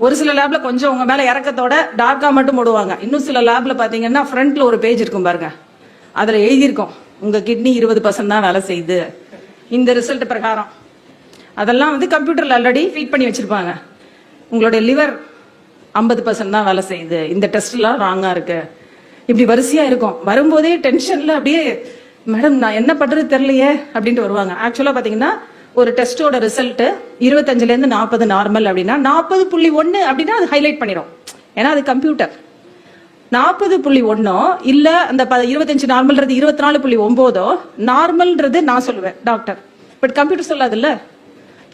ஒரு சில லேப்ல கொஞ்சம் உங்க மேல இறக்கத்தோட டார்க்கா மட்டும் போடுவாங்க. இன்னும் சில லேப்ல பாத்தீங்கன்னா ஃப்ரண்ட்ல ஒரு பேஜ் இருக்கும் பாருங்க, அதுல எழுதியிருக்கும் உங்க கிட்னி 20% தான் வேலை செய்யுது இந்த ரிசல்ட் பிரகாரம். அதெல்லாம் வந்து கம்ப்யூட்டர்ல ஆல்ரெடி ஃபீட் பண்ணி வச்சிருப்பாங்க. உங்களுடைய லிவர் 50% தான் வேலை செய்யுது, இந்த டெஸ்ட்லாம் ராங்கா இருக்கு, இப்படி வரிசையா இருக்கும். வரும்போதே டென்ஷன்ல அப்படியே மேடம் நான் என்ன பண்றது தெரியலையே அப்படின்ட்டு வருவாங்க. ஆக்சுவலா பாத்தீங்கன்னா ஒரு டெஸ்டோட ரிசல்ட் 25ல இருந்து 40 நார்மல் அப்படின்னா 40.1 அப்படின்னா அது ஹைலைட் பண்ணிடும். ஏன்னா அது கம்ப்யூட்டர். 40.1 இல்ல அந்த 25 நார்மல்ன்றது 24.9 நார்மல்ன்றது நான் சொல்லுவேன் டாக்டர், பட் கம்ப்யூட்டர் சொல்லாதுல்ல.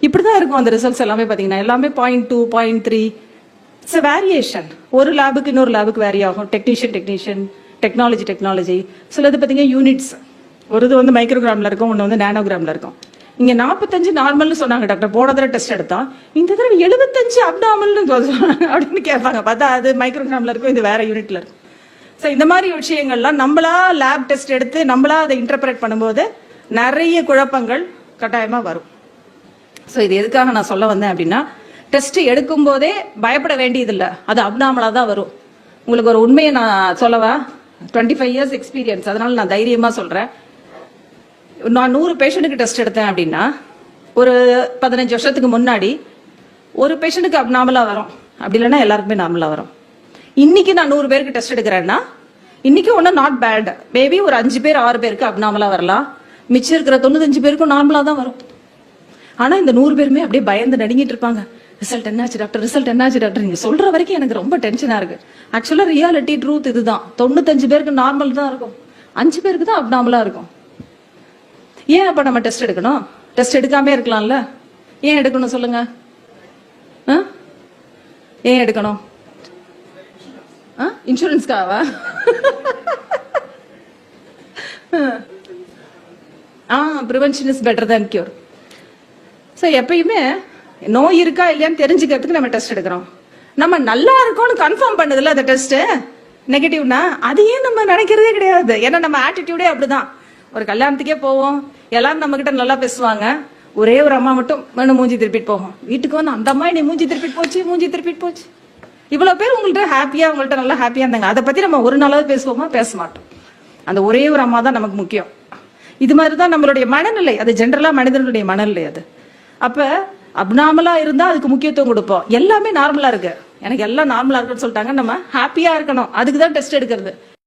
இப்படிதான் இருக்கும் அந்த ரிசல்ட்ஸ் எல்லாமே. பாத்தீங்கன்னா எல்லாமே 0.2 0.3 இட்ஸ் வேரியேஷன். ஒரு லேபுக்கு இன்னொரு லேபுக்கு வேரி ஆகும். டெக்னீஷியன் டெக்னாலஜி சிலது பாத்தீங்கன்னா யூனிட்ஸ், ஒரு இது வந்து மைக்ரோகிராம்ல இருக்கும், ஒன்று வந்து நானோகிராம்ல இருக்கும். இங்க 45 நார்மல்னு சொன்னாங்க டாக்டர், போன தடவை டெஸ்ட் எடுத்தா இந்த தடவை 75 அப்டாமல்னு அப்படின்னு கேட்பாங்க. பார்த்தா அது மைக்ரோகிராம்ல இருக்கும், இது வேற யூனிட்ல இருக்கும். ஸோ இந்த மாதிரி விஷயங்கள்லாம் நம்மளா லேப் டெஸ்ட் எடுத்து நம்மளா அதை இன்டர்பிரேட் பண்ணும்போது நிறைய குழப்பங்கள் கட்டாயமா வரும். ஸோ இது எதுக்காக நான் சொல்ல வந்தேன் அப்படின்னா, டெஸ்ட் எடுக்கும் போதே பயப்பட வேண்டியதில்லை, அது அப்நார்மலா தான் வரும். உங்களுக்கு ஒரு உண்மையை நான் சொல்லவா, 25 இயர்ஸ் எக்ஸ்பீரியன்ஸ், அதனால நான் தைரியமா சொல்றேன். நான் 100 பேஷண்ட்டுக்கு டெஸ்ட் எடுத்தேன் அப்படின்னா ஒரு 15 வருஷத்துக்கு முன்னாடி ஒரு பேஷண்ட்டுக்கு அப்நார்மலா வரும், அப்படி இல்லைன்னா எல்லாருக்குமே நார்மலா வரும். இன்னைக்கு நான் 100 பேருக்கு டெஸ்ட் எடுக்கிறேன்னா இன்னைக்கு ஒன்றும் நாட் பேட், மேபி ஒரு 5 பேர் 6 பேருக்கு அப்நார்மலா வரலாம், மிச்சம் இருக்கிற 95 பேருக்கும் நார்மலா தான் வரும். ஆனா இந்த 100 பேருமே அப்படியே பயந்து நடுங்கிட்டு இருப்பாங்க. ரிசல்ட் என்னாச்சு டாக்டர், ரிசல்ட் என்னாச்சு டாக்டர், நீங்க சொல்ற வரைக்கும் எனக்கு ரொம்ப டென்ஷனா இருக்கு. ஆக்சுவலா ரியாலிட்டி ட்ரூத் இதுதான், 95 பேருக்கு நார்மல் தான் இருக்கும், 5 பேருக்கு தான் அப்நார்மலா இருக்கும். ஏன் அப்ப நம்ம டெஸ்ட் எடுக்கணும்? டெஸ்ட் எடுக்காம இருக்கலாம்ல, ஏன் எடுக்கணும் சொல்லுங்க? ஏன் எடுக்கணும்? இன்சூரன்ஸ்க்காவா? Prevention is better than cure. So எப்பயுமே நோய் இருக்கா இல்லையான்னு தெரிஞ்சுக்கிறதுக்கு நம்ம டெஸ்ட் எடுக்கிறோம். நம்ம நல்லா இருக்கோம்னு கன்ஃபார்ம் பண்ணதுல அந்த டெஸ்ட் நெகட்டிவ்னா அது ஏன் நம்ம நினைக்கிறதே கிடையாது. ஏன்னா நம்ம ஆட்டிடியூடே அப்படிதான். ஒரு கல்யாணத்துக்கே போவோம், எல்லாரும் நம்ம கிட்ட நல்லா பேசுவாங்க, ஒரே ஒரு அம்மா மட்டும் வேணும் மூஞ்சி திருப்பிட்டு போகும். வீட்டுக்கு வந்து அந்த அம்மா நீ மூஞ்சி திருப்பிட்டு போச்சு. இவ்வளவு பேர் உங்கள்கிட்ட ஹாப்பியா, உங்கள்கிட்ட நல்லா ஹாப்பியா இருந்தாங்க, அதை பத்தி நம்ம ஒரு நாளாவது பேசுவோமா? பேச மாட்டோம். அந்த ஒரே ஒரு அம்மா தான் நமக்கு முக்கியம். இது மாதிரிதான் நம்மளுடைய மனநிலை, அது ஜென்ரலா மனிதனுடைய மனநிலை அது. அப்ப அப்நார்மலா இருந்தா அதுக்கு முக்கியத்துவம் கொடுப்போம். எல்லாமே நார்மலா இருக்கு, எனக்கு எல்லாம் நார்மலா இருக்குன்னு சொல்லிட்டாங்க, நம்ம ஹாப்பியா இருக்கணும், அதுக்குதான் டெஸ்ட் எடுக்கிறது.